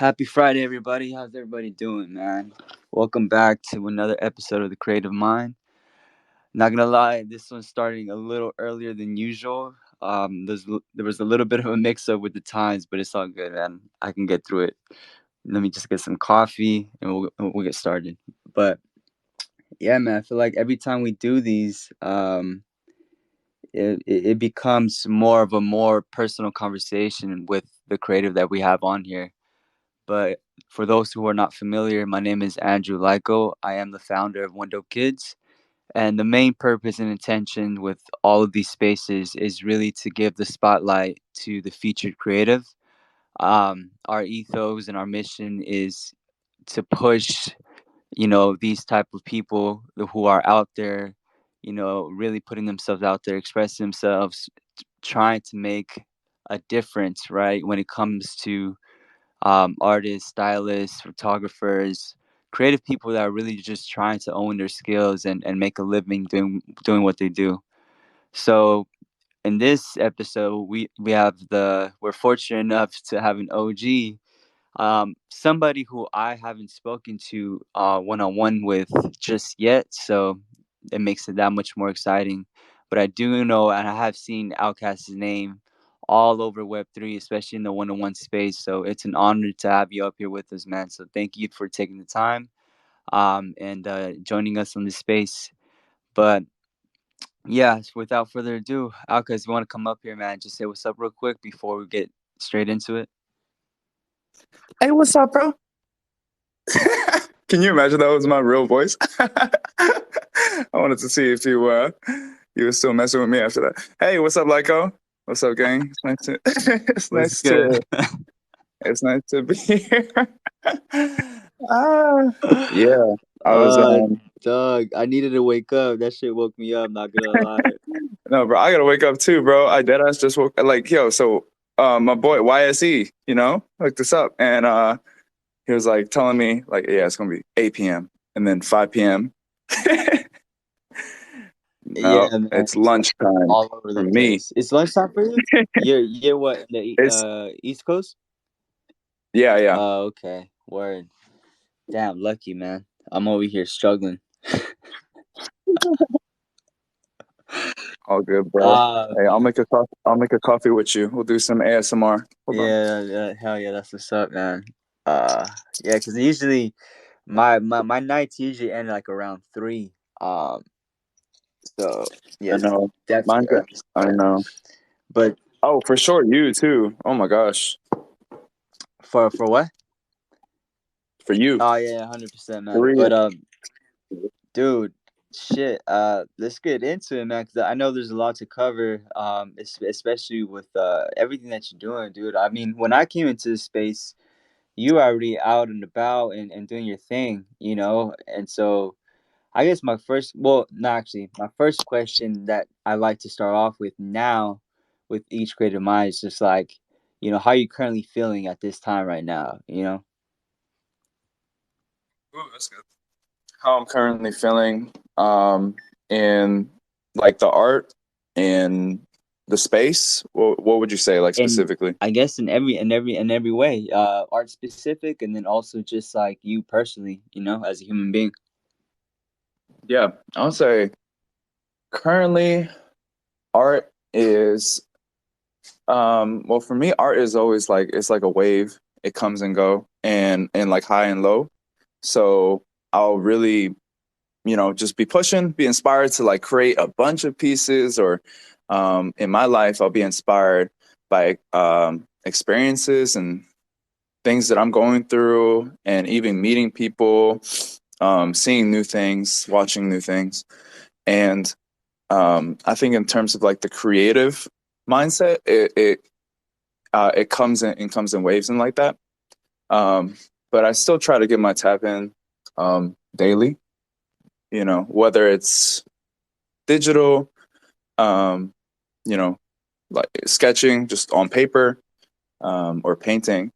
Happy Friday, everybody. How's everybody doing, man? Welcome back to another episode of The Creative Mind. Not gonna lie, this one's starting a little earlier than usual. There was a little bit of a mix up with the times, but it's all good, man. I can get through it. Let me just get some coffee and we'll get started. But yeah, man, I feel like every time we do these, it becomes more of a more personal conversation with the creative that we have on here. But for those who are not familiar, my name is Andrew Lyko. I am the founder of Window Kids. And the main purpose and intention with all of these spaces is really to give the spotlight to the featured creative. Our ethos and our mission is to push, these type of people who are out there, really putting themselves out there, expressing themselves, trying to make a difference, right? When it comes to artists, stylists, photographers, creative people that are really just trying to own their skills and make a living doing what they do. So in this episode, we're fortunate enough to have an OG, somebody who I haven't spoken to one on one with just yet. So it makes it that much more exciting. But I do know, and I have seen Outkast's name all over Web3, especially in the one-on-one space. So it's an honor to have you up here with us, man. So thank you for taking the time and joining us on this space. But yeah, without further ado, Outkast, you want to come up here, man? Just say what's up real quick before we get straight into it. Hey, what's up, bro? Can you imagine that was my real voice? I wanted to see if you were still messing with me after that. Hey, what's up, Lyko? What's up, gang? It's nice to What's good? it's nice to be here. Yeah, I was Dog, I needed to wake up. That shit woke me up, not gonna lie. no, bro, I gotta wake up too, bro. I deadass just woke so my boy YSE, hooked this up and he was like telling me like, yeah, it's gonna be 8 p.m. and then 5 p.m. Yeah, No, man. it's lunchtime All over for the me. place. It's lunchtime for you? You're what, the It's East Coast? yeah. Oh, okay. Word. Damn, lucky, man. I'm over here struggling. All good, bro. Uh Hey, I'll make a coffee with you. We'll do some ASMR. Hold on. yeah, hell yeah, that's what's up, man. Yeah, because usually my nights usually end like around 3. So I yes, know. definitely Mine good. early I start. know. But Oh, for sure, you too. Oh my gosh, for what? for you, Oh yeah, 100%, man. 3. But dude, shit. Let's get into it, man. Because I know there's a lot to cover. Especially with everything that you're doing, dude. I mean, when I came into this space, you were already out and about and doing your thing, And so, I guess not actually, my first question that I like to start off with now, with each creative mind, is just like, how are you currently feeling at this time right now? Ooh, that's good. How I'm currently feeling, in like the art and the space. What would you say, like And specifically? I guess in every way, art specific, and then also just like you personally, as a human being. Yeah, I would say currently art is well, for me, art is always like it's like a wave. It comes and go, and like high and low. So I'll really, just be pushing, be inspired to like create a bunch of pieces, or in my life, I'll be inspired by experiences and things that I'm going through, and even meeting people, seeing new things, watching new things, and I think in terms of like the creative mindset, it comes in waves and like that. But I still try to get my tap in daily. Whether it's digital, um, you know, like sketching just on paper, or painting.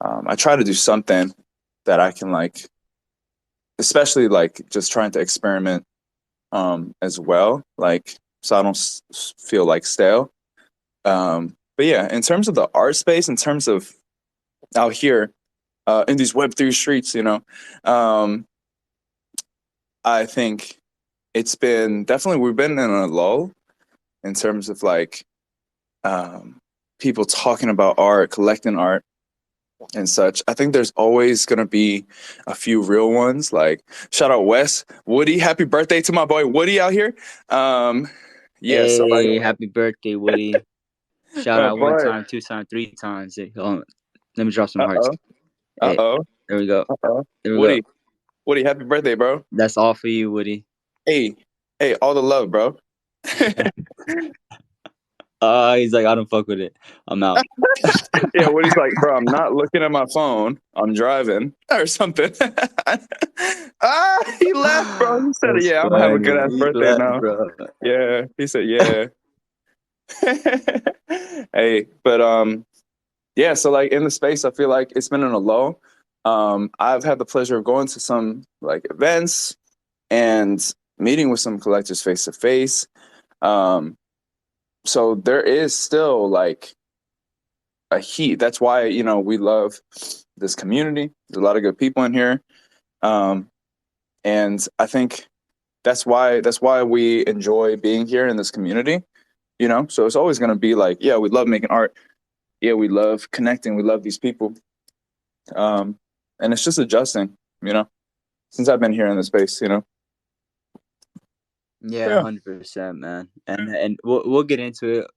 I try to do something that I can like, especially like just trying to experiment as well, like so I don't feel like stale. But yeah, in terms of the art space, in terms of out here, in these Web3 streets, um, I think it's been definitely we've been in a lull in terms of like um, people talking about art, collecting art, and such. I think there's always gonna be a few real ones. Like shout out Wes, Woody, happy birthday to my boy Woody out here. Um, yeah, so like Hey, happy birthday, Woody. Shout my out one boy. time, two time, three times. Hey, hold on. Let me drop some Uh hearts. oh. Uh Hey, oh. there we go. Uh oh. There we go. Woody, Woody, happy birthday, bro. That's all for you, Woody. Hey, hey, all the love, bro. He's like, I don't fuck with it. I'm out. Yeah, Woody's like, bro, I'm not looking at my phone. I'm driving or something. He left, bro. He said, That's yeah, I'm gonna have a good funny. ass He birthday left, now. bro. Yeah, he said, yeah. Hey, but yeah. So like in the space, I feel like it's been in a low. I've had the pleasure of going to some like events and meeting with some collectors face to face. Um, so there is still like a heat. That's why, we love this community. There's a lot of good people in here. Um, and I think that's why we enjoy being here in this community, So it's always gonna be like, yeah, we love making art. Yeah, we love connecting. We love these people. Um, and it's just adjusting, since I've been here in the space. Yeah, Yeah. 100%, man. And we'll get into it.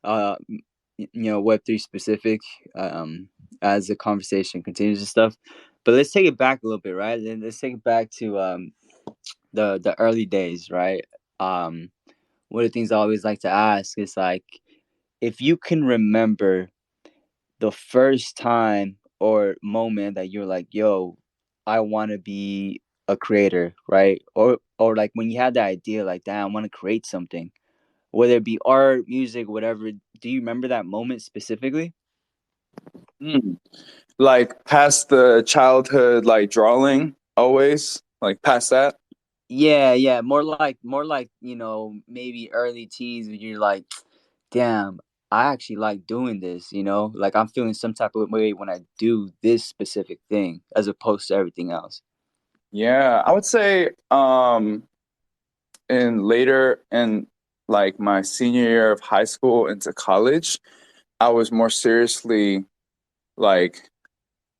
Web3 specific, um, as the conversation continues and stuff. But let's take it back a little bit, right? And let's take it back to the early days, right? Um, one of the things I always like to ask is like, if you can remember the first time or moment that you're like, yo, I want to be a creator, right? Or like when you had that idea, like, damn, I want to create something, whether it be art, music, whatever. Do you remember that moment specifically? Mm. Like past the childhood, like drawing, always like past that. Yeah, yeah, more like maybe early teens when you're like, damn, I actually like doing this. Like I'm feeling some type of way when I do this specific thing as opposed to everything else. Yeah, I would say in later in like my senior year of high school into college, I was more seriously like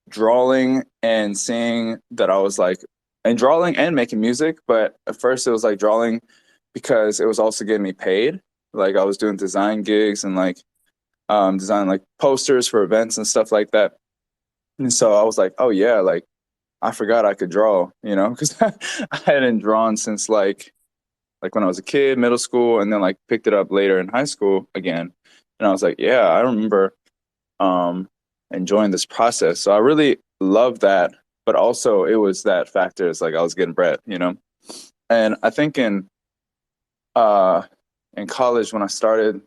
drawing and seeing that I was like and drawing and making music, but at first it was like drawing because it was also getting me paid. Like I was doing design gigs and like designing like posters for events and stuff like that. And so I was like, oh yeah, like I forgot I could draw, because I hadn't drawn since like when I was a kid, middle school, and then like picked it up later in high school again. And I was like, yeah, I remember um enjoying this process. So I really loved that, but also it was that factor. It's like I was getting bread. And I think uh in college when I started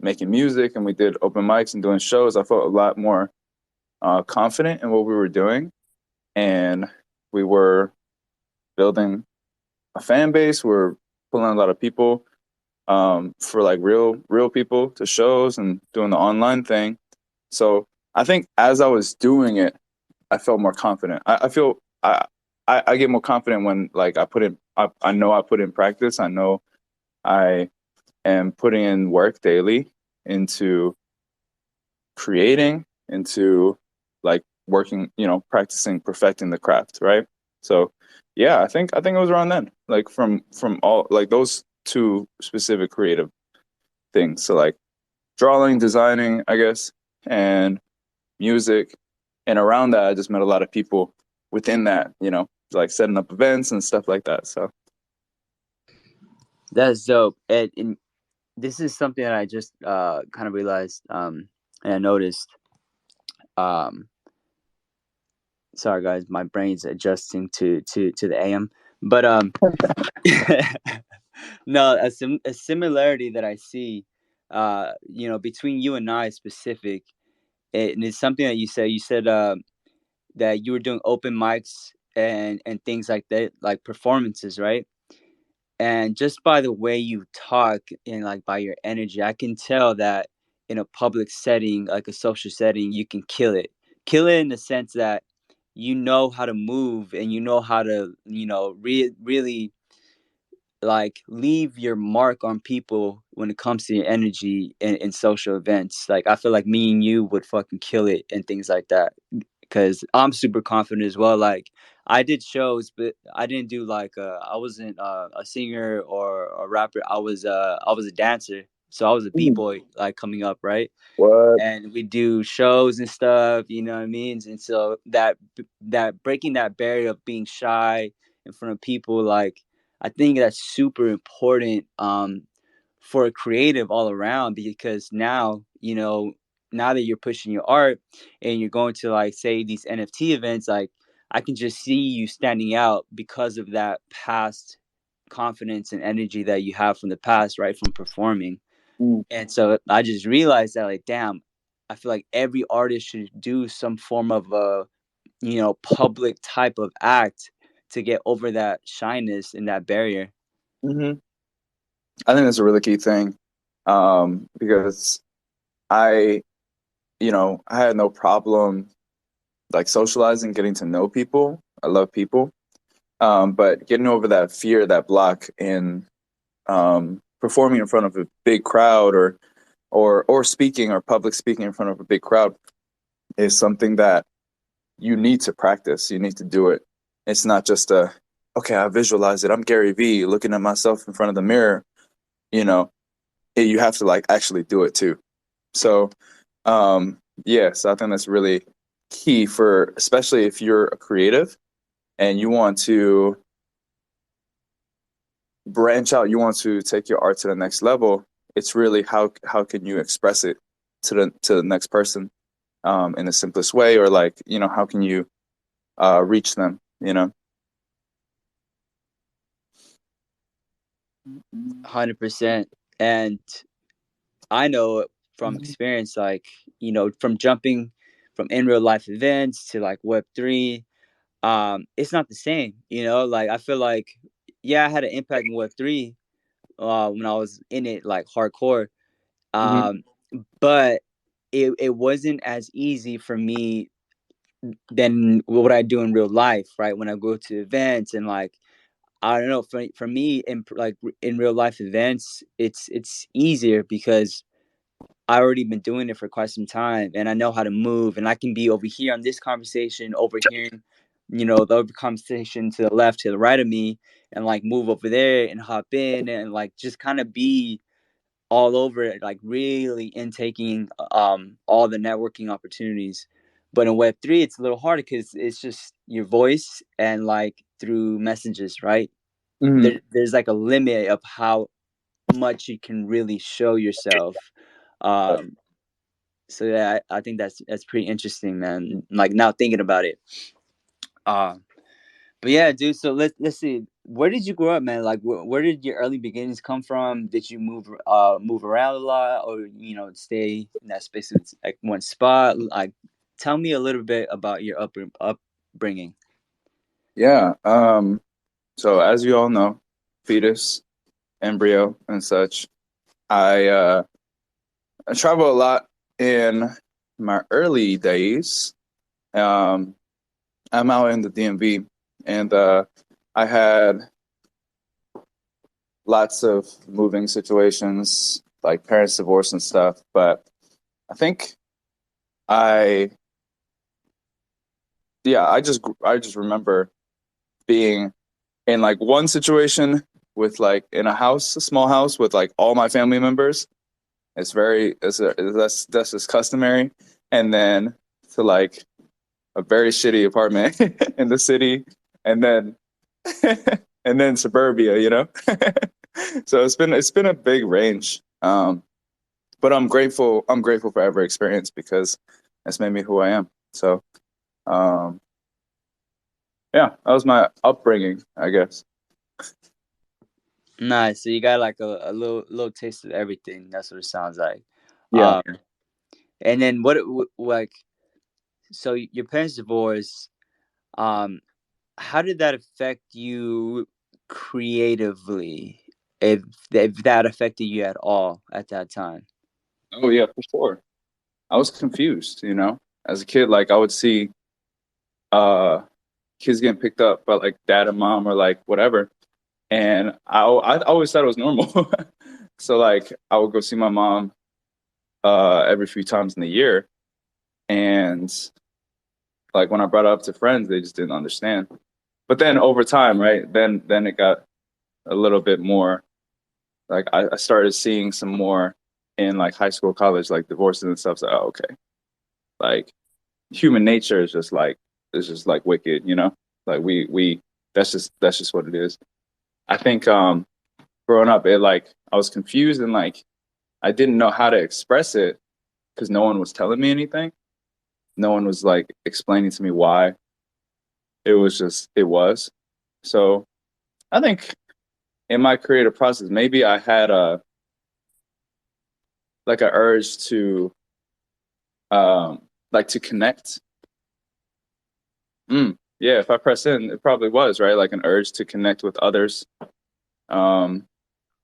making music and we did open mics and doing shows, I felt a lot more confident in what we were doing, and we were building a fan base. We're pulling a lot of people for like real people to shows and doing the online thing. So I think as I was doing it, I felt more confident. I feel I get more confident when like I know I put in practice. I know I am putting in work daily into creating, into like working, practicing, perfecting the craft, right? So yeah, I think it was around then. Like from all like those two specific creative things. So like drawing, designing, I guess, and music. And around that, I just met a lot of people within that, like setting up events and stuff like that. So, That's dope. And this is something that I just kind of realized, and I noticed. Um, Sorry guys, my brain's adjusting to the AM. But no, a similarity that I see, between you and I specific, and it's something that you said. You said that you were doing open mics and things like that, like performances, right? And just by the way you talk and like by your energy, I can tell that in a public setting, like a social setting, you can kill it. Kill it in the sense that you know how to move and you know how to, really like leave your mark on people when it comes to your energy in social events. Like I feel like me and you would fucking kill it and things like that because I'm super confident as well. Like I did shows, but I didn't do like I wasn't a singer or a rapper. I was a dancer, so I was a b Mm. boy like coming up, right? What? And we do shows and stuff, you know what I mean? And so that breaking that barrier of being shy in front of people, like I think that's super important for a creative all around because now, now that you're pushing your art and you're going to like say these NFT events, like I can just see you standing out because of that past confidence and energy that you have from the past, right? From performing. Mm. And so I just realized that, like, damn, I feel like every artist should do some form of a, public type of act to get over that shyness and that barrier. Hmm. I think that's a really key thing, because I, I had no problem like socializing, getting to know people. I love people, but getting over that fear, that block in performing in front of a big crowd, or speaking or public speaking in front of a big crowd is something that you need to practice. You need to do it. It's not just okay, I visualize it. I'm Gary Vee looking at myself in front of the mirror. You know, you have to like actually do it too. So, yes, I think that's really key for, especially if you're a creative and you want to branch out, you want to take your art to the next level. It's really how can you express it to the next person, in the simplest way, or like, how can you reach them, 100%. And I know from experience, like, from jumping from in real life events to like Web3, it's not the same, like I feel like, yeah, I had an impact in Web3 when I was in it like hardcore. Mm-hmm. Um, but it wasn't as easy for me than what I do in real life, right? When I go to events and like I don't know, for me in like in real life events, it's easier because I already been doing it for quite some time and I know how to move and I can be over here on this conversation, over here, the other conversation to the left, to the right of me, and like move over there and hop in and like just kind of be all over it, like really intaking all the networking opportunities. But in Web3, it's a little harder because it's just your voice and like through messages, right? Mm-hmm. There's like a limit of how much you can really show yourself. Um, so yeah, I think that's pretty interesting, man. Like now thinking about it. Um, But yeah, dude. So let's see. Where did you grow up, man? Like, where did your early beginnings come from? Did you move around a lot, or stay in that specific like one spot? Like, tell me a little bit about your upbringing. Yeah. So as you all know, fetus, embryo, and such. I travel a lot in my early days. Um, I'm out in the DMV, and I had lots of moving situations, like parents divorce and stuff. But I think I, yeah, I just remember being in like one situation with like in a house, a small house with like all my family members. That's just customary, and then to like a very shitty apartment in the city, and then and then suburbia, So it's been a big range. But I'm grateful. I'm grateful for every experience because it's made me who I am. So, um, yeah, that was my upbringing, I guess. Nice. So you got like a little taste of everything. That's what it sounds like. Yeah. Um, and then like so your parents divorced. Um, how did that affect you creatively? If that affected you at all at that time? Oh yeah, for sure. I was confused, As a kid, like I would see. uh kids getting picked up by like dad and mom or like whatever. And I always thought it was normal. So like I would go see my mom every few times in the year. And like when I brought it up to friends, they just didn't understand. But then over time, right? Then it got a little bit more like I started seeing some more in like high school, college, like divorces and stuff. So okay. Like human nature is just like wicked, you know? Like we that's just what it is. I think growing up it like I was confused and like I didn't know how to express it because no one was telling me anything. No one was like explaining to me why. It was just it was. So I think in my creative process, maybe I had a like an urge to like to connect. Yeah, if I press in, it probably was, right? Like an urge to connect with others, um,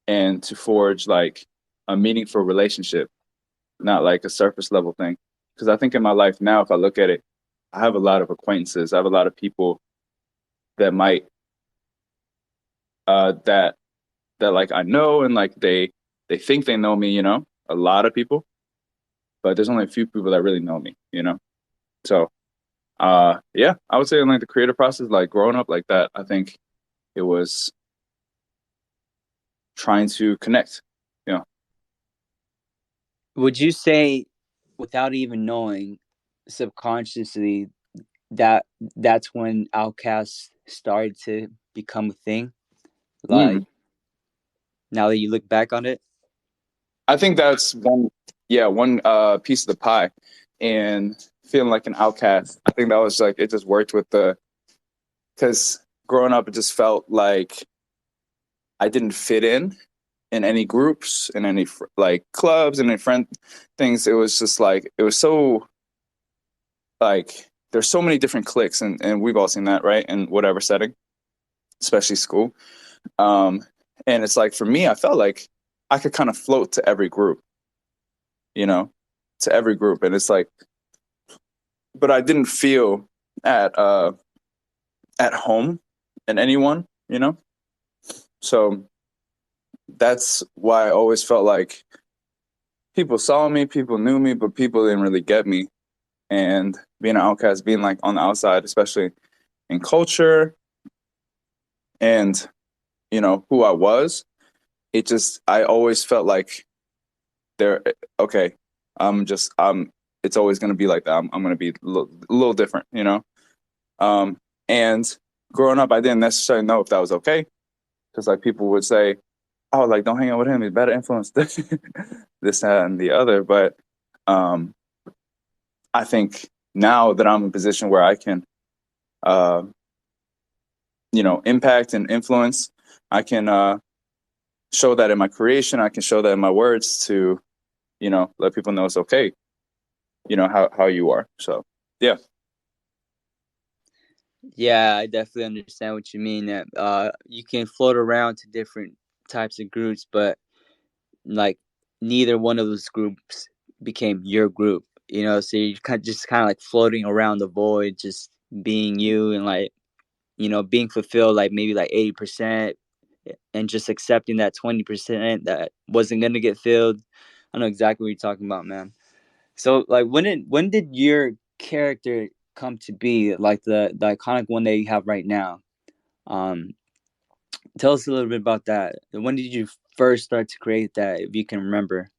and to forge like a meaningful relationship, not like a surface level thing. Because I think in my life now, if I look at it, I have a lot of acquaintances. I have a lot of people that might that like I know and like they think they know me, you know, a lot of people, but there's only a few people that really know me, you know. So yeah, I would say in like the creative process, like growing up like that, I think it was trying to connect, you know. Would you say, without even knowing, subconsciously, that that's when Outkast started to become a thing? Mm. Like, now that you look back on it? I think that's one, yeah, one piece of the pie, and feeling like an outcast. I think that was like it just worked with the because growing up, it just felt like I didn't fit in any groups, in any like clubs, and in friend things. It was just like it was so like there's so many different cliques, and we've all seen that, right? In whatever setting, especially school. Um, and it's like for me, I felt like I could kind of float to every group, you know, to every group, and it's like, but I didn't feel at uh at home in anyone, you know. So that's why I always felt like people saw me, people knew me, but people didn't really get me. And being an outcast, being like on the outside, especially in culture and you know who I was, it just I always felt like there. Okay, I'm just It's always gonna be like that. I'm gonna be a little different, you know. Um, and growing up, I didn't necessarily know if that was okay because like people would say, "Oh, like don't hang out with him. He's better influence this, this, that, and the other." But um, I think now that I'm in a position where I can, uh, you know, impact and influence, I can show that in my creation. I can show that in my words to, you know, let people know it's okay. You know how you are. So yeah. Yeah, I definitely understand what you mean. That you can float around to different types of groups, but like neither one of those groups became your group. You know, so you just kind of like floating around the void, just being you and like being fulfilled like maybe like 80%, and just accepting that 20% that wasn't gonna get filled. I know exactly what you're talking about, man. So like when did your character come to be like the iconic one that you have right now? Um Tell us a little bit about that. When did you first start to create that, if you can remember?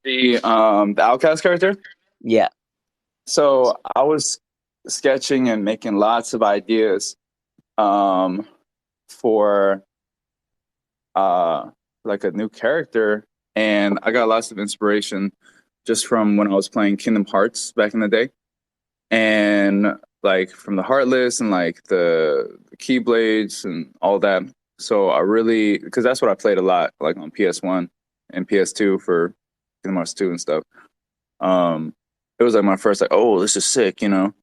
The outcast character. Yeah. So I was sketching and making lots of ideas um for uh like a new character, and I got lots of inspiration just from when I was playing Kingdom Hearts back in the day, and like from the Heartless and like the Keyblades and all that. So I really because that's what I played a lot like on PS1 and PS2 for Kingdom Hearts 2 and stuff. Um it was like my first like, oh, this is sick, you know,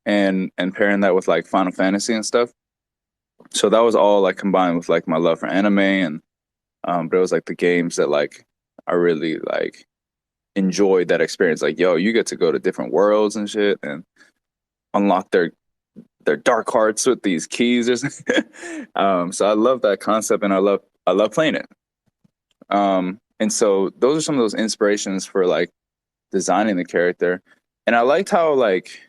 and pairing that with like Final Fantasy and stuff. So that was all like combined with like my love for anime, and but it was like the games that like I really like enjoyed that experience. Like, yo, you get to go to different worlds and shit, and unlock their dark hearts with these keys or something. So I love that concept, and I love playing it. And so those are some of those inspirations for like designing the character. And I liked how like,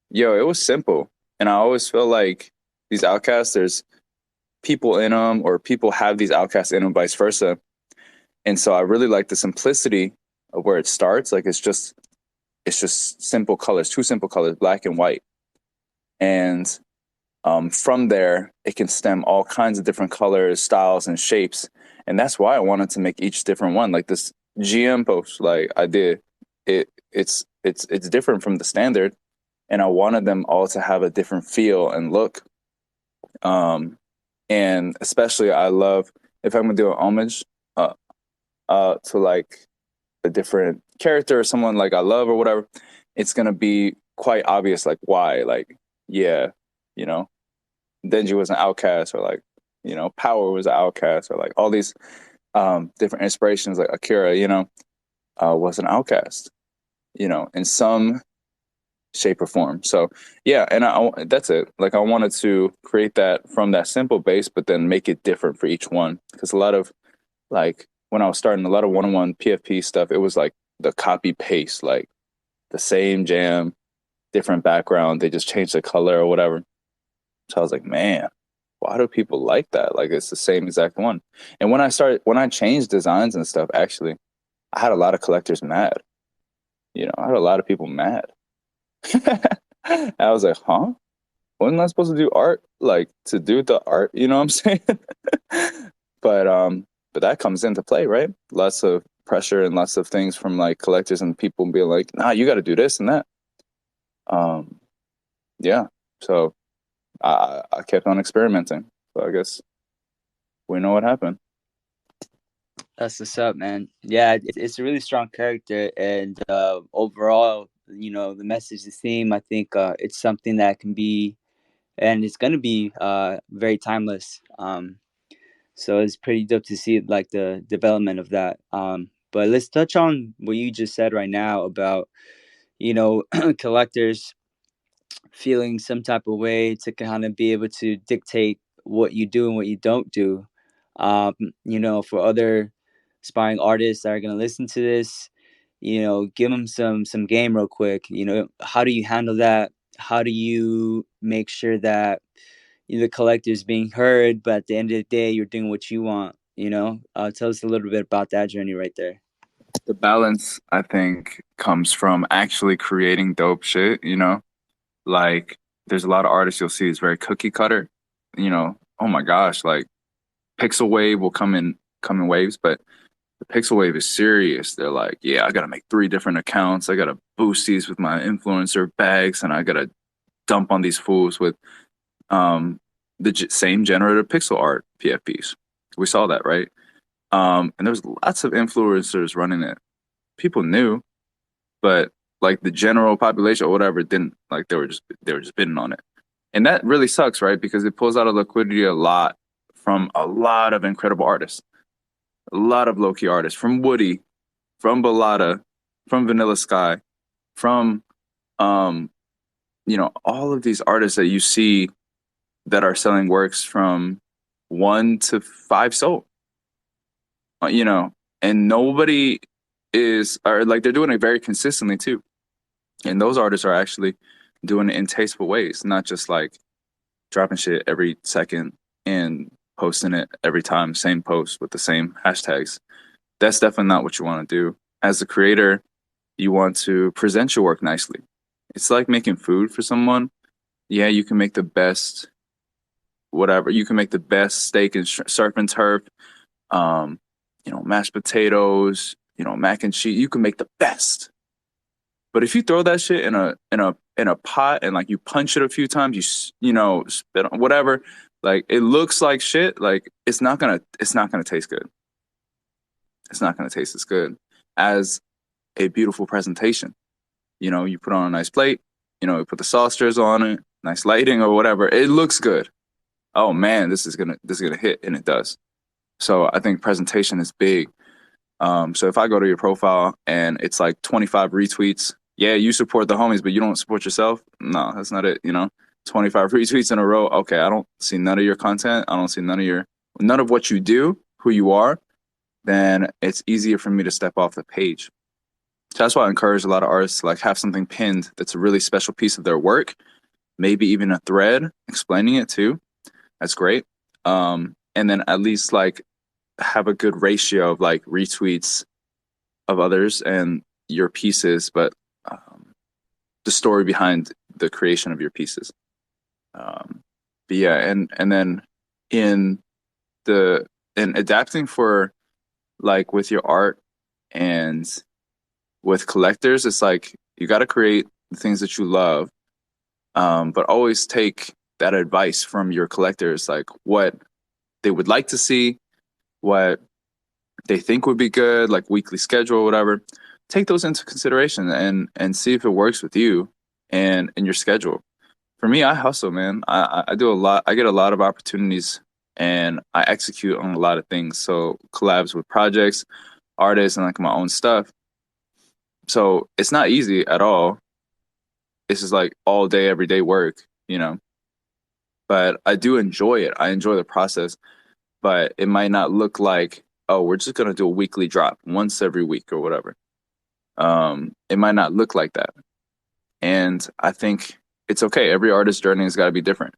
yo, it was simple. And I always feel like these outcasts, there's people in them, or people have these outcasts in them, vice versa. And so I really like the simplicity of where it starts. Like it's just simple colors, two simple colors, black and white. And from there, it can stem all kinds of different colors, styles, and shapes. And that's why I wanted to make each different one. Like this GM post, like I did, it's different from the standard, and I wanted them all to have a different feel and look. Um, and especially, I love if I'm gonna do an homage, uh, to like a different character or someone like I love or whatever, it's gonna be quite obvious, like why, like yeah, you know. Denji was an outcast, or like, Power was an outcast, or like all these different inspirations, like Akira, was an outcast, in some shape or form. So yeah, and that's it. Like I wanted to create that from that simple base, but then make it different for each one. Because a lot of like when I was starting a lot of one-on-one PFP stuff, it was like the copy paste, like the same jam, different background. They just changed the color or whatever. So I was like, man, why do people like that? Like it's the same exact one. And when I changed designs and stuff, actually, I had a lot of collectors mad. I had a lot of people mad. I was like, huh? Wasn't I supposed to do art? Like to do the art, you know what I'm saying? But but that comes into play, right? Lots of pressure and lots of things from like collectors and people being like, nah, you gotta do this and that. Um, yeah. So I kept on experimenting. So I guess we know what happened. That's what's up, man. Yeah, it's a really strong character, and overall, the message, the theme. I think it's something that can be, and it's gonna be, very timeless. So it's pretty dope to see like the development of that. But let's touch on what you just said right now about collectors feeling some type of way to kind of be able to dictate what you do and what you don't do. Um, for other aspiring artists that are going to listen to this, give them some game real quick. How do you handle that? How do you make sure that the collector is being heard, but at the end of the day, you're doing what you want? Tell us a little bit about that journey right there. The balance, I think, comes from actually creating dope shit, Like there's a lot of artists you'll see is very cookie cutter. Oh my gosh, like Pixel Wave will come in waves, but the Pixel Wave is serious. They're like, yeah, I gotta make three different accounts. I gotta boost these with my influencer bags, and I gotta dump on these fools with the same generative pixel art PFPs. We saw that, right? And there's lots of influencers running it. People knew, but like the general population or whatever didn't, like they were just bidding on it. And that really sucks, right? Because it pulls out of liquidity a lot from a lot of incredible artists, a lot of low key artists, from Woody, from Balada, from Vanilla Sky, from um, all of these artists that you see that are selling works from 1 to 5 sold. You know, and nobody is, or like they're doing it very consistently too. And those artists are actually doing it in tasteful ways, not just like dropping shit every second and posting it every time, same post with the same hashtags. That's definitely not what you want to do. As a creator, you want to present your work nicely. It's like making food for someone. Yeah, you can make the best, whatever. You can make the best steak and surf and turf, um, mashed potatoes, mac and cheese. You can make the best. But if you throw that shit in a pot and like you punch it a few times, spit on whatever, like it looks like shit. Like it's not gonna taste good. It's not gonna taste as good as a beautiful presentation. You put on a nice plate. You put the saucers on it, nice lighting or whatever. It looks good. Oh man, this is gonna hit, and it does. So I think presentation is big. So if I go to your profile and it's like 25 retweets, yeah, you support the homies, but you don't support yourself. No, that's not it. 25 retweets in a row. Okay, I don't see none of your content. I don't see none of what you do, who you are. Then it's easier for me to step off the page. So that's why I encourage a lot of artists to like have something pinned that's a really special piece of their work, maybe even a thread explaining it too. That's great. And then at least like have a good ratio of like retweets of others and your pieces, but the story behind the creation of your pieces. Um, but yeah, and then in the in adapting for like with your art and with collectors, it's like you got to create the things that you love, but always take that advice from your collectors, like what they would like to see, what they think would be good, like weekly schedule or whatever. Take those into consideration and see if it works with you and your schedule. For me, I hustle, man. I do a lot. I get a lot of opportunities and I execute on a lot of things. So collabs with projects, artists, and like my own stuff. So it's not easy at all. It's just like all day, everyday work. But I do enjoy it. I enjoy the process, but it might not look like, oh, we're just gonna do a weekly drop once every week or whatever. It might not look like that. And I think it's okay. Every artist's journey has got to be different.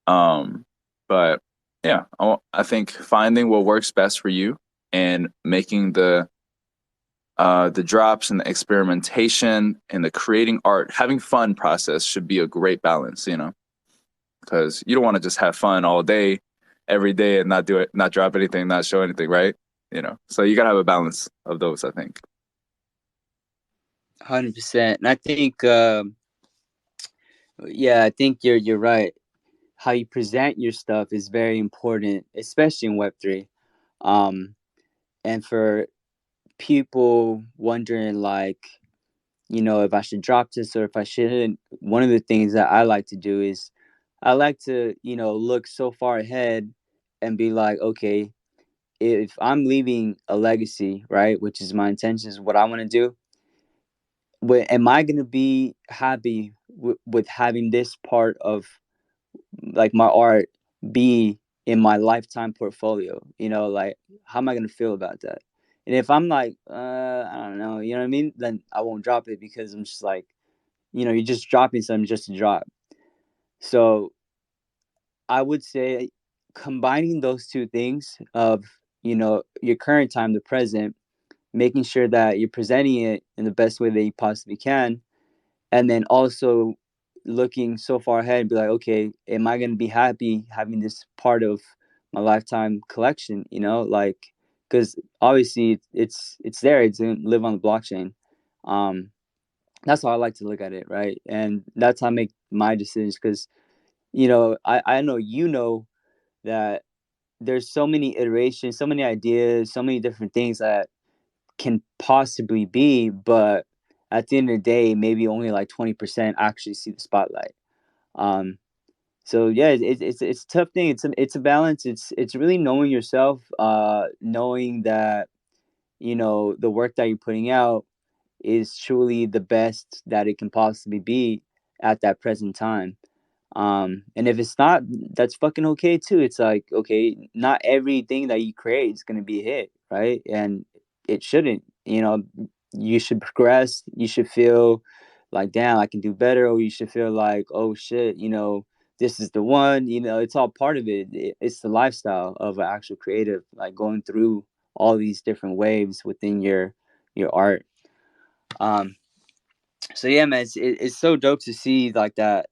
Um, but yeah, I think finding what works best for you and making the drops and the experimentation and the creating art, having fun process should be a great balance, because you don't want to just have fun all day, every day and not do it, not drop anything, not show anything, right? So you gotta have a balance of those, I think. 100%. And I think, yeah, I think you're right. How you present your stuff is very important, especially in Web3. Um, and for people wondering, like, if I should drop this or if I shouldn't, one of the things that I like to do is I like to, look so far ahead and be like, okay, if I'm leaving a legacy, right, which is my intention, is what I want to do, am I going to be happy with having this part of like my art be in my lifetime portfolio? Like, how am I going to feel about that? And if I'm like, I don't know, you know what I mean? Then I won't drop it because I'm just like, you're just dropping something just to drop. So I would say combining those two things of, your current time, the present, making sure that you're presenting it in the best way that you possibly can, and then also looking so far ahead and be like, okay, am I going to be happy having this part of my lifetime collection? Like, because obviously it's there, it's going to live on the blockchain. um that's how I like to look at it, right? And that's how I make my decisions, because I know, that there's so many iterations, so many ideas, so many different things that can possibly be, but at the end of the day, maybe only like 20% actually see the spotlight. Um, so yeah, it's a tough thing. It's a balance. It's really knowing yourself, knowing that the work that you're putting out is truly the best that it can possibly be at that present time. And if it's not, that's fucking okay too. It's like, okay, not everything that you create is going to be a hit, right? And it shouldn't. You should progress. You should feel like, damn, I can do better. Or you should feel like, oh shit, this is the one. It's all part of it. It's the lifestyle of an actual creative, like going through all these different waves within your art. um so yeah, man, it's so dope to see like that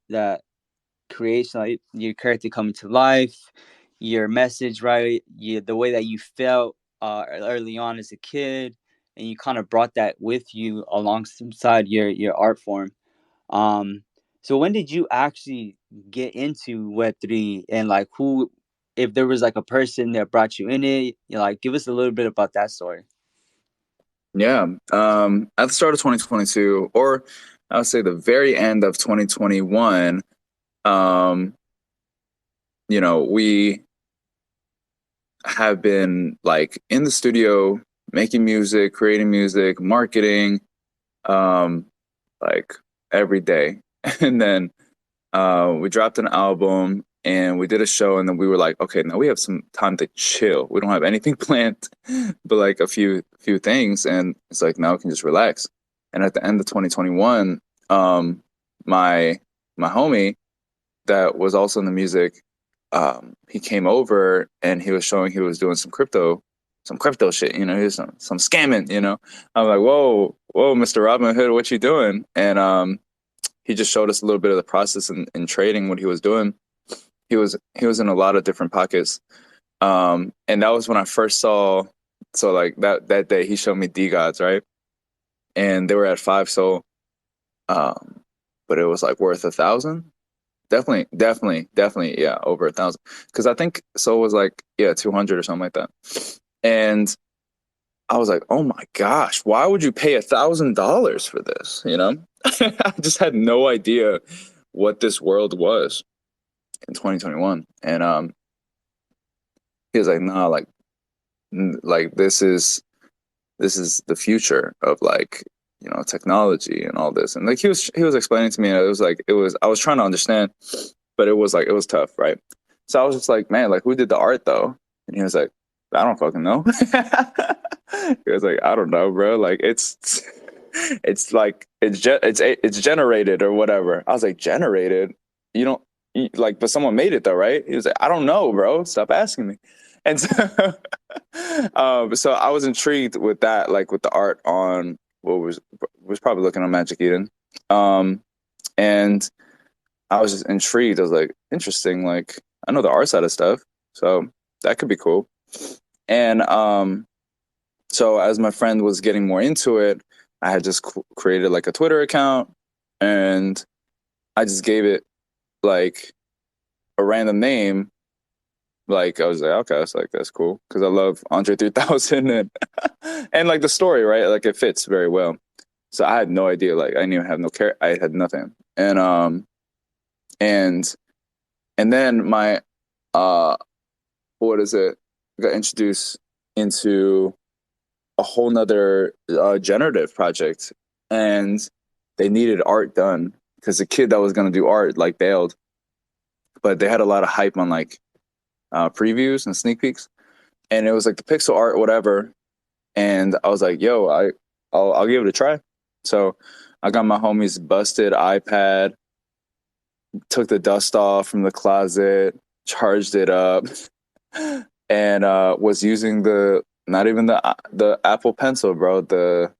creation, like your character coming to life, your message, right? The way that you felt early on as a kid, and you kind of brought that with you alongside your art form. Um, so when did you actually get into Web3, and like who, if there was like a person that brought you in it, like give us a little bit about that story. Yeah. At the start of 2022, or I would say the very end of 2021, um, we have been like in the studio making music, creating music, marketing, um, like every day. And then we dropped an album and we did a show, and then we were like, okay, now we have some time to chill. We don't have anything planned, but like a few things, and it's like now we can just relax. And at the end of 2021, um, my my homie that was also in the music, he came over and he was showing he was doing some crypto shit, he was some scamming. I'm like, whoa, Mr. Robin Hood, what you doing? And he just showed us a little bit of the process in trading, what he was doing. He was in a lot of different pockets. And that was when I first saw, so like that day he showed me D gods, right? And they were at 5 SOL. Um, but it was like worth 1,000. Definitely, yeah, over 1,000. Because I think so was like, yeah, 200 or something like that. And I was like, oh my gosh, why would you pay $1,000 for this? I just had no idea what this world was in 2021. And he was like, nah, like this is the future of like, technology and all this. And like he was explaining to me, and it was I was trying to understand, but it was tough, right? So I was just like, man, like who did the art though? And he was like, I don't fucking know. He was like, I don't know, bro. Like it's like it's generated or whatever. I was like, generated? You don't like, but someone made it though, right? He was like, I don't know, bro. Stop asking me. And so, so I was intrigued with that, like with the art on what was probably looking on Magic Eden, and I was just intrigued. I was like, interesting. Like I know the art side of stuff, so that could be cool. And so as my friend was getting more into it, I had just created like a Twitter account, and I just gave it like a random name. Like I was like, okay, that's cool because I love Andre 3000 and like the story, right? Like it fits very well. So I had no idea. Like I didn't even have no care. I had nothing. And and then my uh what is it? Got introduced into a whole nother generative project, and they needed art done because the kid that was gonna do art like bailed, but they had a lot of hype on like previews and sneak peeks, and it was like the pixel art, whatever. And I was like, yo, I'll give it a try. So I got my homie's busted iPad, took the dust off from the closet, charged it up, and was using the not even the Apple Pencil, bro. The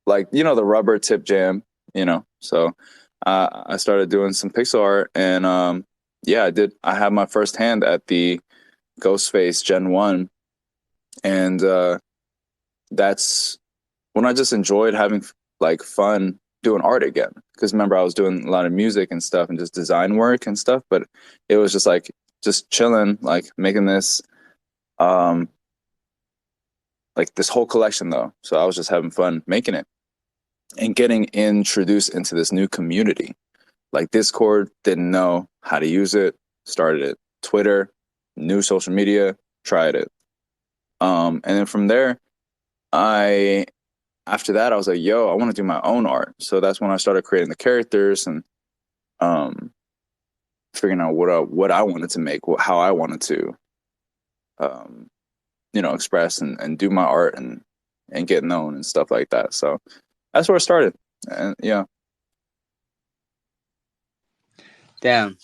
like the rubber tip jam, So I started doing some pixel art, and yeah, I did. I had my first hand at the Ghostface Gen 1, and that's when I just enjoyed having like fun doing art again. Because remember, I was doing a lot of music and stuff and just design work and stuff, but it was just like just chilling, like making this um like this whole collection though. So I was just having fun making it and getting introduced into this new community. Like Discord, didn't know how to use it, started it. Twitter, new social media, tried it. And then from there, I after that, I was like, yo, I want to do my own art. So that's when I started creating the characters and um, figuring out what I wanted to make, how I wanted to, um, express and do my art and get known and stuff like that. So that's where it started. And yeah, Damn,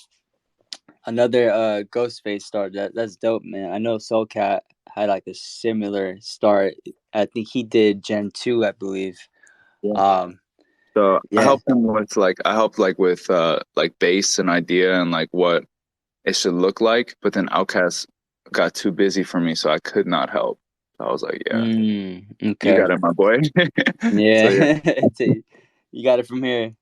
another Ghostface start. That's dope, man. I know Soulcat had like a similar start. I think he did Gen 2, I believe. yeah. Um, So yeah. I helped like with like base and idea and like what it should look like. But then Outkast got too busy for me, so I could not help. So I was like, yeah, you Okay. got it, my boy. So yeah, Yeah. You got it from here.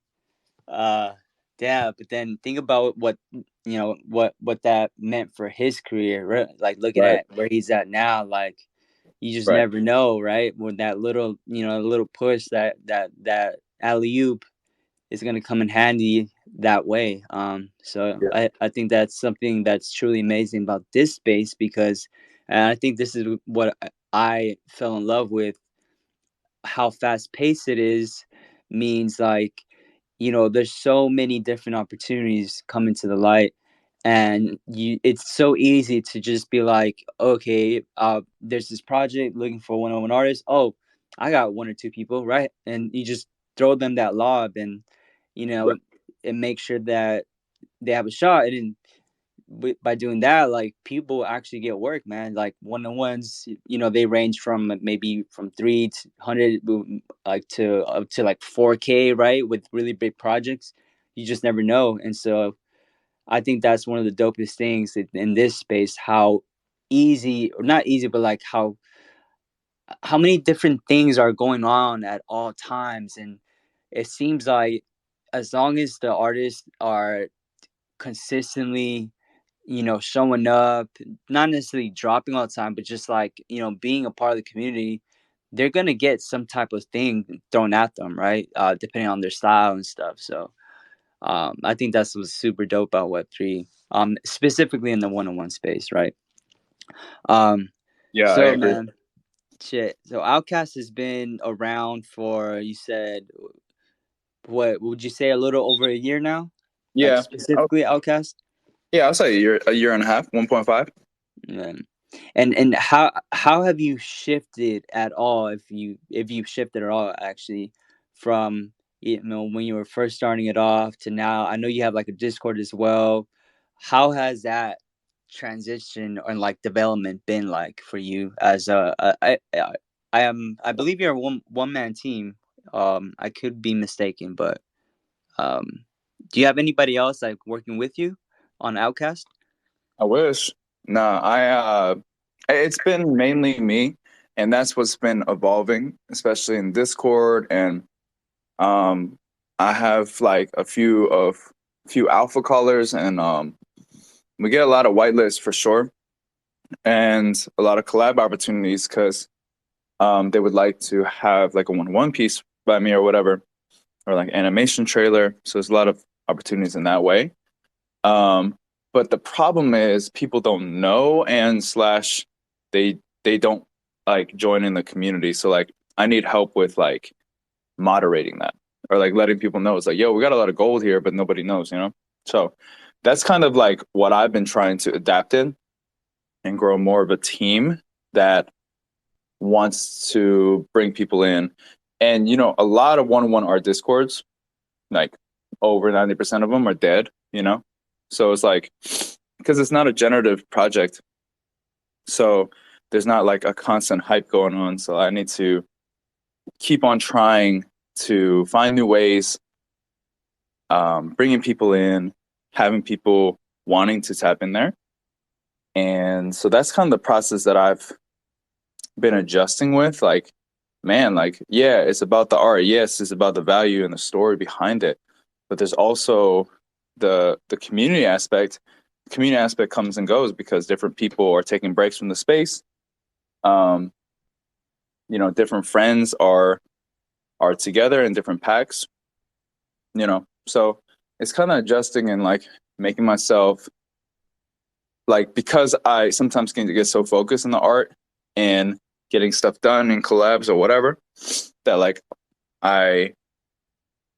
Uh, yeah, but then think about what that meant for his career. Like looking right, at where he's at now, like you just right, never know, right? When that little push, that alley oop is gonna come in handy that way. So yeah, I think that's something that's truly amazing about this space because, and I think this is what I fell in love with how fast paced it is means like, there's so many different opportunities coming to the light, and it's so easy to just be like, okay, there's this project looking for one-on-one artists. Oh, I got one or two people, right? And you just throw them that lob, and you Right. know and make sure that they have a shot. And by doing that, like, people actually get work, man. Like one-on-ones, they range from maybe from 300, like to up to like 4K, right? With really big projects, you just never know. And so I think that's one of the dopest things in this space, how easy, or not easy, but like how many different things are going on at all times. And it seems like as long as the artists are consistently, showing up, not necessarily dropping all the time, but just like, being a part of the community, they're going to get some type of thing thrown at them, right? Depending on their style and stuff. So I think that's what's super dope about Web3, specifically in the one-on-one space, right? Um, Yeah, I so, agree. man, shit. So Outkast has been around for, you said, what would you say, a little over a year now? Like Yeah. Oh, specifically Outkast? yeah, I'll say a year and a half, 1.5. Yeah. And how have you shifted at all, if you shifted at all, actually, from, when you were first starting it off to now? I know you have like a Discord as well. How has that transition and like development been like for you as I believe you're a one man team. I could be mistaken, but um do you have anybody else like working with you on Outcast? I wish. Nah, it's been mainly me, and that's what's been evolving, especially in Discord. And um, I have like a few alpha callers, and we get a lot of whitelists for sure, and a lot of collab opportunities because they would like to have like a one piece by me or whatever, or like animation trailer. So there's a lot of opportunities in that way. Um, but the problem is people don't know, and slash they don't like join in the community. So like I need help with like moderating that, or like letting people know it's like, yo, we got a lot of gold here, but nobody knows. So that's kind of like what I've been trying to adapt in and grow more of a team that wants to bring people in. And a lot of one-on-one art discords, like over 90% of them are dead. So it's like, because it's not a generative project, so there's not like a constant hype going on. So I need to keep on trying to find new ways, bringing people in, having people wanting to tap in there. And so that's kind of the process that I've been adjusting with. Like, man, like, yeah, it's about the art. Yes, it's about the value and the story behind it. But there's also the community aspect. The community aspect comes and goes because different people are taking breaks from the space. Um, different friends are together in different packs. So it's kind of adjusting and like making myself like, because I sometimes can get so focused in the art and getting stuff done in collabs or whatever that like I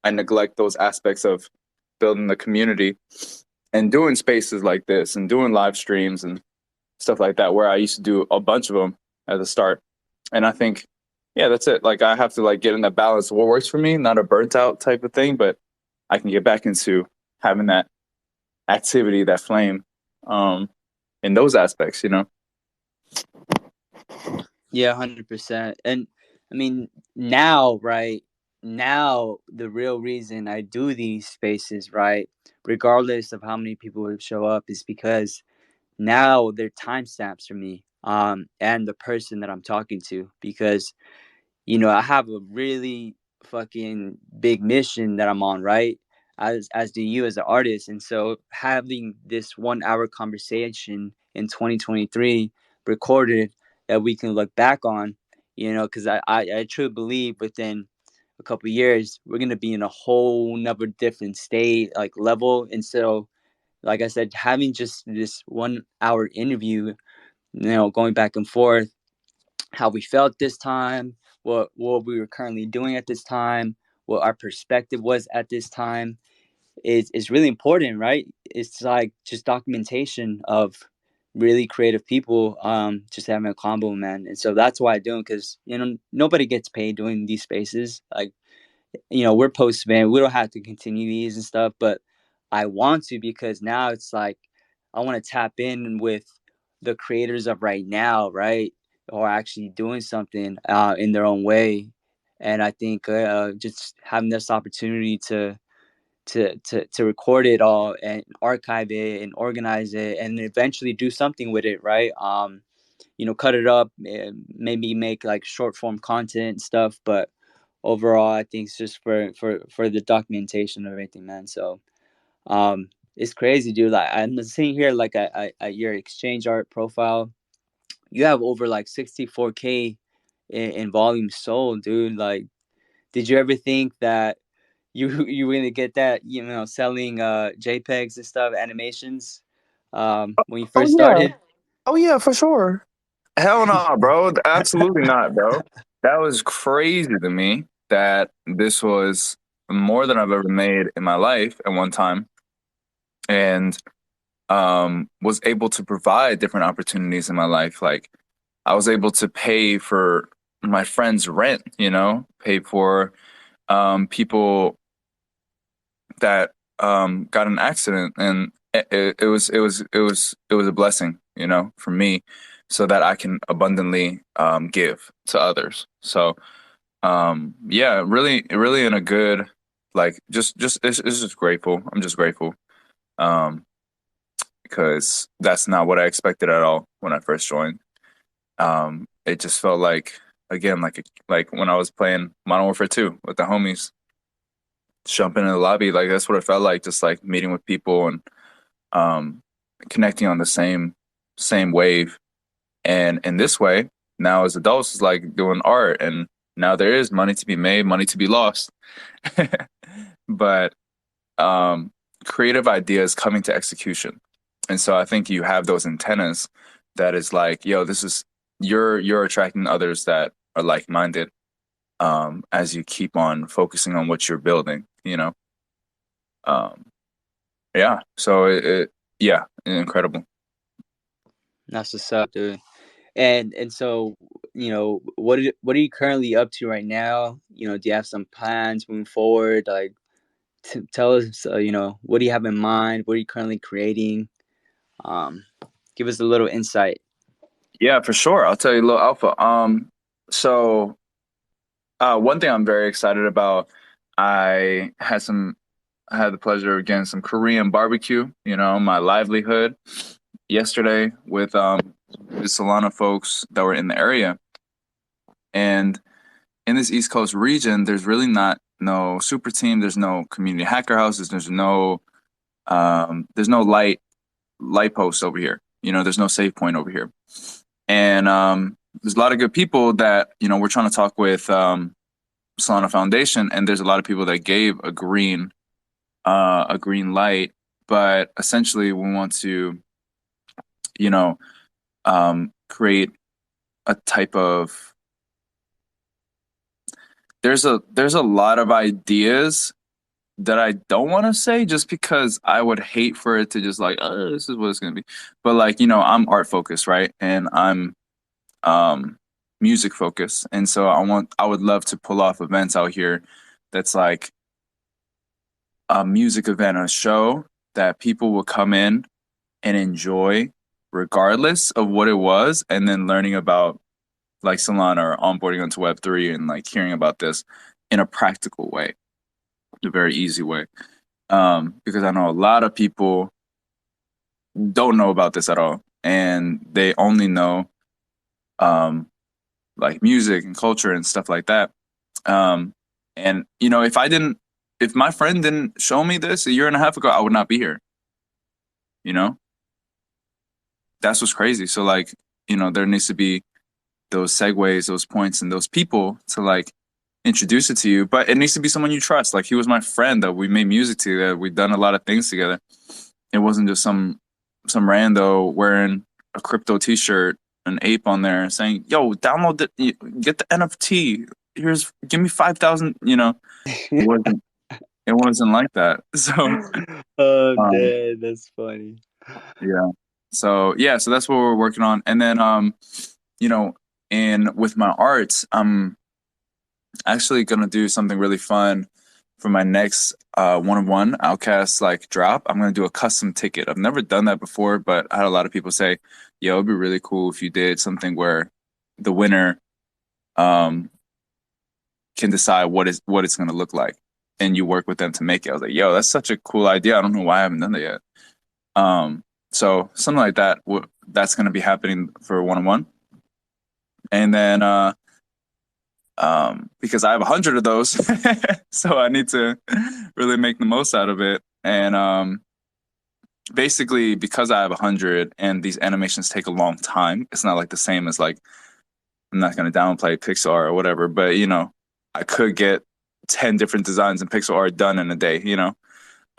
I neglect those aspects of building the community and doing spaces like this and doing live streams and stuff like that, where I used to do a bunch of them at the start. And I think, yeah, that's it. Like I have to like get in that balance of what works for me, not a burnt out type of thing, but I can get back into having that activity, that flame, um, in those aspects. Yeah, 100%. And I mean, now, right? Now, the real reason I do these spaces, right, regardless of how many people would show up, is because now they're timestamps for me, and the person that I'm talking to. Because I have a really fucking big mission that I'm on, right? As do you as an artist. And so having this 1 hour conversation in 2023 recorded that we can look back on, because I truly believe within a couple of years we're gonna be in a whole nother different state, like level. And so, like I said, having just this 1 hour interview, going back and forth how we felt this time, what we were currently doing at this time, what our perspective was at this time is really important, right? It's like just documentation of really creative people just having a combo, man. And so that's why I do it, because nobody gets paid doing these spaces. Like, we're post man, we don't have to continue these and stuff, but I want to, because now it's like I want to tap in with the creators of right now, right? Or actually doing something in their own way. And I think just having this opportunity to record it all and archive it and organize it and eventually do something with it, right? Cut it up, maybe make like short form content and stuff, but overall I think it's just for the documentation of everything, man. So it's crazy, dude. Like, I'm seeing here, like, at your exchange art profile, you have over like 64K in volume sold, dude. Like, did you ever think that you were gonna get that, selling JPEGs and stuff, animations, when you Oh first yeah. started? Oh yeah, for sure. Hell no, bro. Absolutely not, bro. That was crazy to me that this was more than I've ever made in my life at one time, and was able to provide different opportunities in my life. Like, I was able to pay for my friend's rent, pay for people that got an accident, and it was a blessing, for me, so that I can abundantly give to others. So yeah, really in a good, like, just it's just grateful. I'm just grateful, um, because that's not what I expected at all when I first joined. It just felt like, again, like when I was playing Modern Warfare 2 with the homies, jumping in the lobby, like that's what it felt like, just like meeting with people and um, connecting on the same wave. And in this way, now as adults, it's like doing art, and now there is money to be made, money to be lost. But um, creative ideas coming to execution. And so I think you have those antennas that is like, yo, this is you're attracting others that are like minded, as you keep on focusing on what you're building. Um, yeah. So yeah, incredible. That's what's up, dude. And so, what are you currently up to right now? Do you have some plans moving forward? Like, tell us, what do you have in mind? What are you currently creating? Um, Give us a little insight. Yeah, for sure. I'll tell you, little alpha. So one thing I'm very excited about, I had some I had the pleasure of getting some Korean barbecue, my livelihood, yesterday with the Solana folks that were in the area. And in this East Coast region, there's really not no super team, there's no community hacker houses, there's no light posts over here. There's no save point over here. And there's a lot of good people that, we're trying to talk with Solana Foundation, and there's a lot of people that gave a green light, but essentially we want to, you know, create a type of. There's a lot of ideas that I don't want to say just because I would hate for it to just like, oh, this is what it's gonna be. But like, I'm art focused, right? And I'm um music focused. And so I would love to pull off events out here that's like a music event, a show that people will come in and enjoy regardless of what it was, and then learning about like Solana or onboarding onto Web3 and like hearing about this in a practical way, a very easy way. Because I know a lot of people don't know about this at all, and they only know um, like music and culture and stuff like that. Um, and if my friend didn't show me this a year and a half ago, I would not be here. You know, that's what's crazy. So like, there needs to be those segues, those points, and those people to like introduce it to you. But it needs to be someone you trust. Like, he was my friend that we made music together. We've done a lot of things together. It wasn't just some rando wearing a crypto T-shirt an ape on there saying, "Yo, download get the NFT. Give me 5,000." It wasn't it wasn't like that. So Oh, um, damn, that's funny. yeah. So that's what we're working on. And then you know, in with my art, I'm actually gonna do something really fun for my next one-on-one Outkast like drop. I'm gonna do a custom ticket. I've never done that before, but I had a lot of people say, "Yo, it'd be really cool if you did something where the winner um can decide what it's gonna look like, and you work with them to make it." I was like, "Yo, that's such a cool idea. I don't know why I haven't done that yet." So something like that. That's gonna be happening for one-on-one, and then because I have 100 of those, so I need to really make the most out of it. And basically, because I have 100 and these animations take a long time, it's not like the same as like I'm not going to downplay Pixar or whatever, but I could get 10 different designs in pixel art done in a day.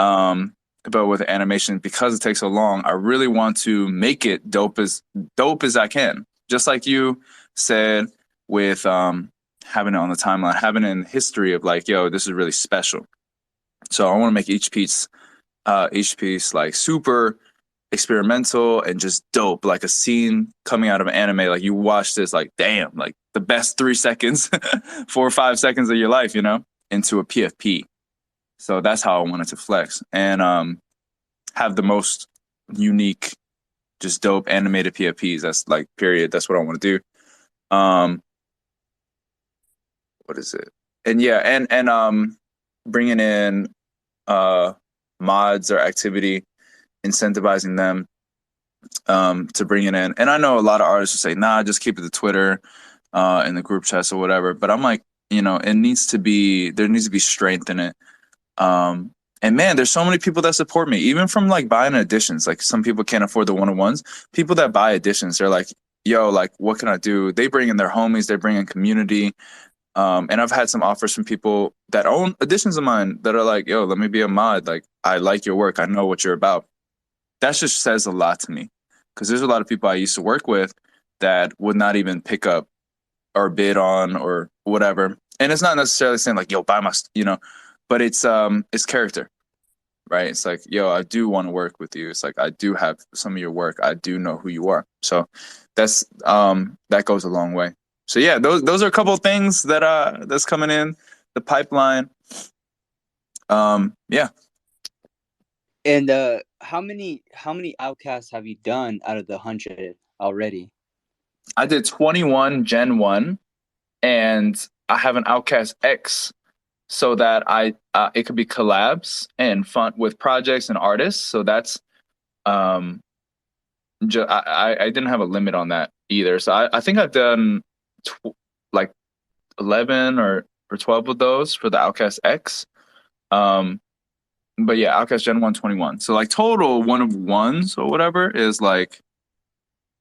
Um, but with animation, because it takes so long, I really want to make it dope as I can. Just like you said with having it on the timeline, having it in history of like, yo, this is really special. So I want to make each piece like super experimental and just dope, like a scene coming out of an anime. Like you watch this, like damn, like the best 3 seconds, 4 or 5 seconds of your life, into a PFP. So that's how I wanted to flex and have the most unique, just dope animated PFPs. That's like period. That's what I want to do. Um, what is it? And yeah, and bringing in uh mods or activity, incentivizing them to bring it in. And I know a lot of artists will say, "Nah, just keep it to Twitter, in the group chats or whatever." But I'm like, it needs to be there needs to be strength in it. Um, and man, there's so many people that support me, even from like buying editions. Like some people can't afford the one-on-ones. People that buy editions, they're like, "Yo, like, what can I do?" They bring in their homies, they bring in community. And I've had some offers from people that own editions of mine that are like, "Yo, let me be a mod. Like, I like your work. I know what you're about." That just says a lot to me because there's a lot of people I used to work with that would not even pick up or bid on or whatever. And it's not necessarily saying like, "Yo, buy my," but it's character, right? It's like, "Yo, I do want to work with you." It's like I do have some of your work. I do know who you are. So that goes a long way. So yeah, those are a couple of things that's coming in the pipeline. Yeah, And how many outcasts have you done out of the 100 already? I did 21 Gen 1 and I have an Outcast X so that I it could be collabs and fun with projects and artists. So that's um I didn't have a limit on that either. So I think I've done like 11 or 12 of those for the Outcast X. Um but yeah, Outcast Gen 1 21. So like total one of ones or whatever is like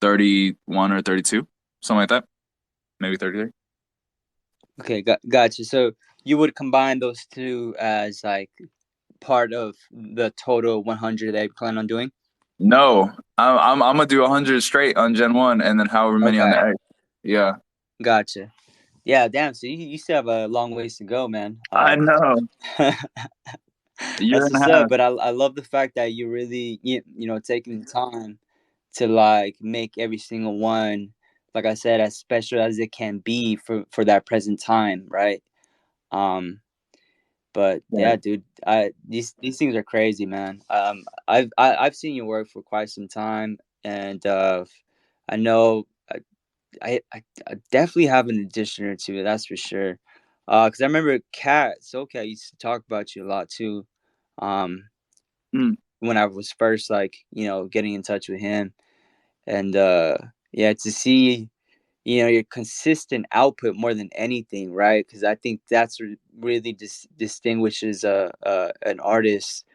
31 or 32, something like that. Maybe 33. Okay, gotcha. So you would combine those two as like part of the total 100 that you plan on doing? No, I'm gonna do 100 straight on Gen 1 and then however many on Okay, the X. Yeah. gotcha. Yeah, damn. So you still have a long ways to go, man. I know. A year That's and a what's up. half. But I love the fact that you really taking the time to like make every single one, like I said, as special as it can be for that present time, right? Um, but yeah, Right. dude, these things are crazy, man. I've seen your work for quite some time, and I know I definitely have an addition or two. That's for sure. Because I remember Cat used to talk about you a lot too. Um, Mm, when I was first like getting in touch with him, and yeah, to see your consistent output more than anything, right? Because I think that's what really distinguishes an artist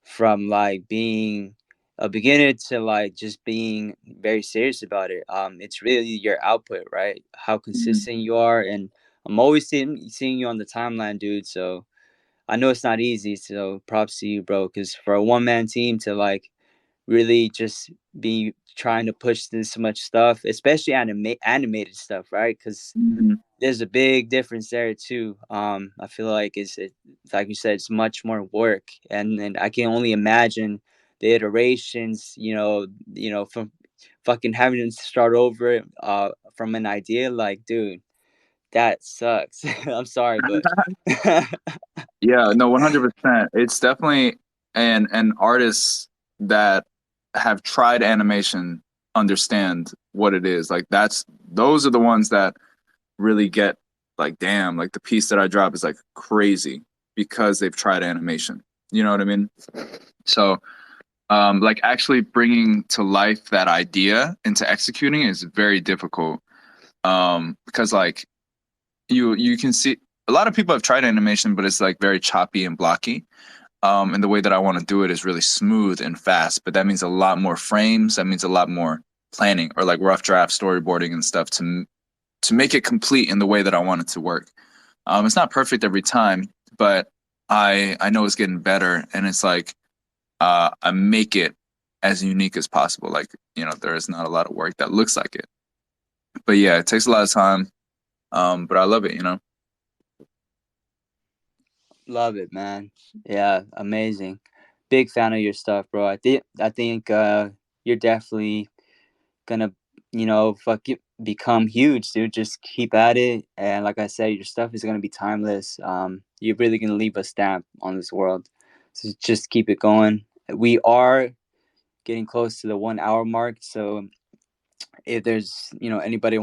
from like being a beginner to like just being very serious about it. It's really your output, right? How mm. consistent you are, and I'm always seeing you on the timeline, dude. So I know it's not easy. So props to you, bro. Because for a one man team to like really just be trying to push this so much stuff, especially animated stuff, right? Because Mhm. there's a big difference there too. I feel like like you said, it's much more work, and I can only imagine the iterations. From fucking having to start over from an idea. Like, dude, that sucks. I'm sorry, but Yeah, no, 100%. It's definitely and artists that have tried animation understand what it is. Like those are the ones that really get like, damn, like the piece that I drop is like crazy because they've tried animation. You know what I mean? So, like actually bringing to life that idea into executing is very difficult. Because like you can see a lot of people have tried animation, but it's like very choppy and blocky. And the way that I want to do it is really smooth and fast, but that means a lot more frames. That means a lot more planning or like rough draft storyboarding and stuff to make it complete in the way that I want it to work. It's not perfect every time, but I know it's getting better, and it's like I make it as unique as possible. Like there is not a lot of work that looks like it, but yeah, it takes a lot of time. But I love it. love it, man. Yeah, amazing. Big fan of your stuff, bro. I think you're definitely gonna, fuck it, become huge, dude. Just keep at it, and like I said, your stuff is gonna be timeless. You're really gonna leave a stamp on this world. So just keep it going. We are getting close to the 1 hour mark, so if there's anybody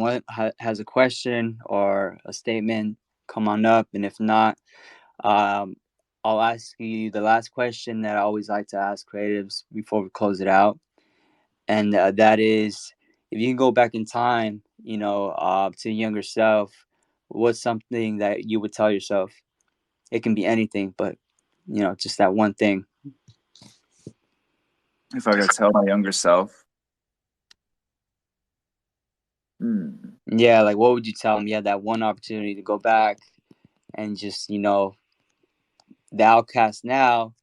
has a question or a statement, come on up, and if not, um, I'll ask you the last question that I always like to ask creatives before we close it out, and that is, if you can go back in time, to younger self, what's something that you would tell yourself? It can be anything, but just that one thing. If I could tell my younger self, hmm, Yeah, like what would you tell them? You had that one opportunity to go back and just the outcast now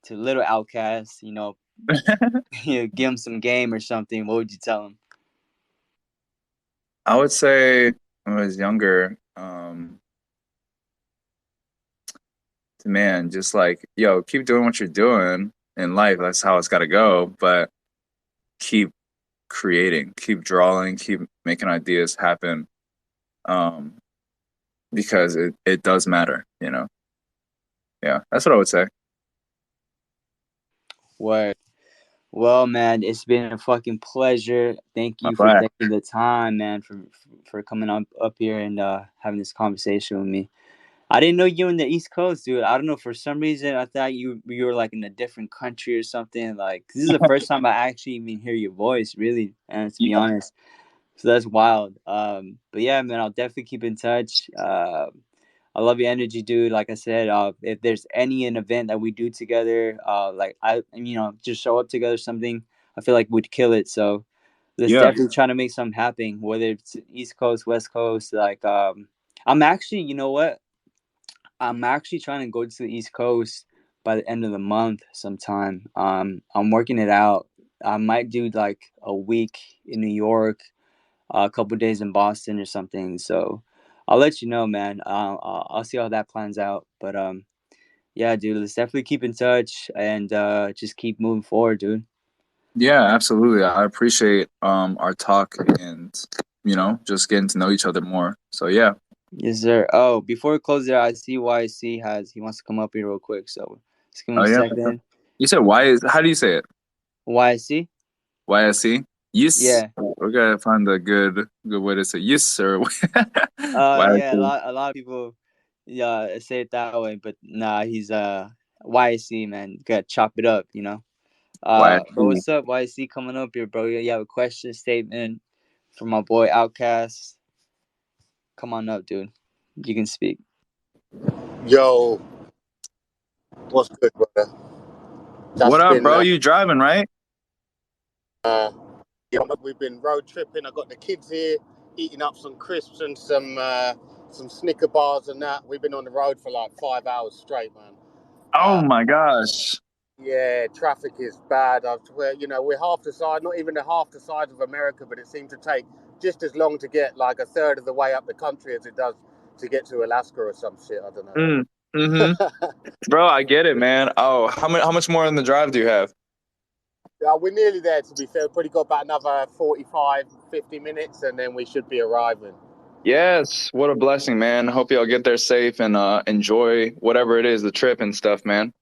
to little outcast, give them some game or something. What would you tell them? I would say when I was younger, man, just like, yo, keep doing what you're doing in life. That's how it's got to go. But keep creating, keep drawing, keep making ideas happen. Um, because it does matter. Yeah, that's what I would say. Word. Well, man, it's been a fucking pleasure. Thank My you for bad. taking the time, man, for coming up here and having this conversation with me. I didn't know you were in the East Coast, dude. I don't know, for some reason I thought you were like in a different country or something. Like, this is the first time I actually even hear your voice, really, and to be Yeah, honest. So that's wild. But yeah, man, I'll definitely keep in touch. I love your energy, dude. Like I said, if there's an event that we do together, like just show up together, something, I feel like we'd kill it. So let's yeah, definitely try to make something happen, whether it's East Coast, West Coast. Like, I'm actually, you know what? I'm actually trying to go to the East Coast by the end of the month sometime. I'm working it out. I might do like a week in New York, a couple days in Boston or something. So I'll let you know, man. I'll see how that plans out. But yeah, dude, let's definitely keep in touch and just keep moving forward, dude. yeah, absolutely. I appreciate our talk and just getting to know each other more. So yeah. Yes, sir. Oh, before we close it out, I see YC he wants to come up here real quick. So just give him Oh a yeah, for sure. second. You said why is how do you say it? YC? YSC? Yes. Yeah. We gotta find a good way to say yes, sir. Yeah, YSC. a lot of people yeah say it that way, but nah, he's YC, man. Gotta chop it up, you know. But YSC. what's up, YC? Coming up here, bro? You have a question, statement from my boy Outkast? Come on up, dude. You can speak. Yo, what's good, brother? What Just up, been, bro? You driving, right? uh, we've been road tripping. I got the kids here eating up some crisps and some Snicker bars and that. We've been on the road for like 5 hours straight, man. Oh Uh, my gosh. Yeah, traffic is bad. We're half the size, not even half the size of America, but it seems to take just as long to get like a third of the way up the country as it does to get to Alaska or some shit. I don't Mm, hmm. know. Bro, I get it, man. Oh, how much more in the drive do you have? Yeah, we're nearly there, to be fair. We've probably got about another 45, 50 minutes, and then we should be arriving. Yes, what a blessing, man. Hope y'all get there safe and enjoy whatever it is, the trip and stuff, man.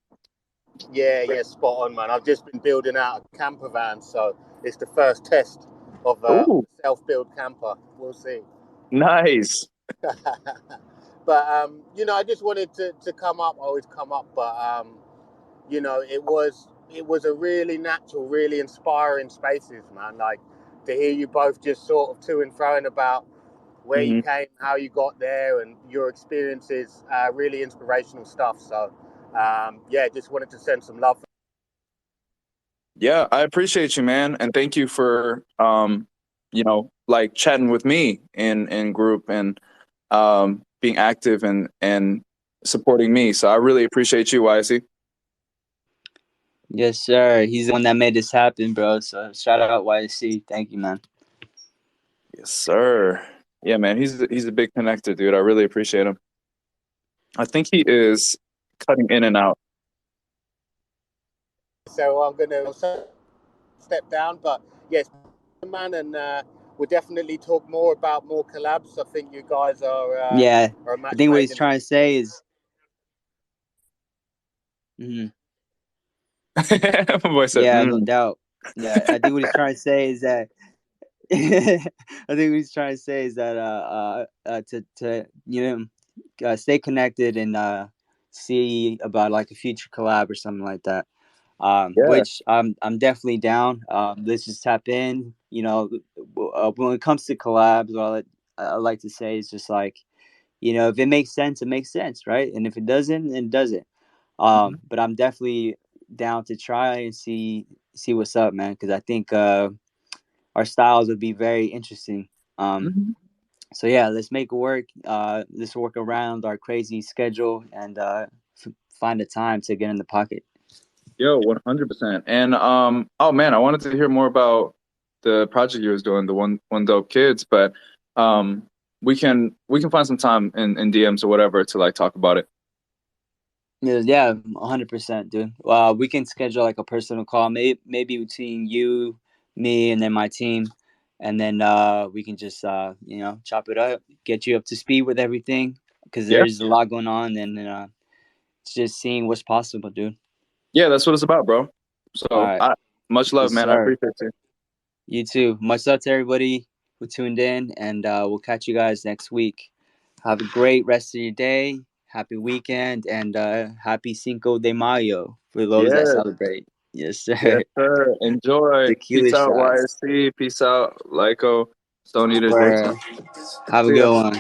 Yeah, spot on, man. I've just been building out a camper van, so it's the first test of a Ooh, self-build camper. We'll see. nice. But I just wanted to come up. I always come up, but it was a really natural, really inspiring spaces, man. Like to hear you both just sort of to and froing about where you Hmm. came, how you got there, and your experiences. Really inspirational stuff. So, just wanted to send some love. Yeah, I appreciate you, man, and thank you for like chatting with me in group and being active and supporting me. So I really appreciate you, YC. Yes, sir. He's the one that made this happen, bro. So shout out YC. Thank you, man. Yes, sir. Yeah, man, he's a big connector, dude. I really appreciate him. I think he is cutting in and out. So I'm gonna step down, but yes, man, and we'll definitely talk more about more collabs. I think you guys Yeah, are a I match think what made he's in. trying to say is, mhm. My boy said, Yeah, no doubt. Yeah, I think what he's trying to say is that I think what he's trying to say is that to stay connected and see about like a future collab or something like that. Yeah. Which I'm definitely down. Let's just tap in. When it comes to collabs, what I like to say is just like, if it makes sense, it makes sense, right? And if it doesn't, then it doesn't. Mhm. But I'm definitely down to try and see what's up, man, because I think our styles would be very interesting. Um, Mhm. so yeah, let's make it work. Let's work around our crazy schedule and find a time to get in the pocket. Yo, 100%. And oh man, I wanted to hear more about the project you was doing, the one dope kids, but um we can find some time in DMs or whatever to like talk about it. Yeah, 100%, dude. We can schedule like a personal call, maybe between you, me, and then my team, and then we can just chop it up, get you up to speed with everything, because Yeah. there's a lot going on, and it's just seeing what's possible, dude. Yeah, that's what it's about, bro. All So right, I much love, yes, man. I sir. appreciate you. You too. Much love to everybody who tuned in, and we'll catch you guys next week. Have a great rest of your day. Happy weekend, and happy Cinco de Mayo for those that Yes, celebrate. Yes, yes, sir. sir. Enjoy. Tequila Peace out, shots. YSC. Peace out, Lyco. Stone Eater For Jason. have a See ya. good one.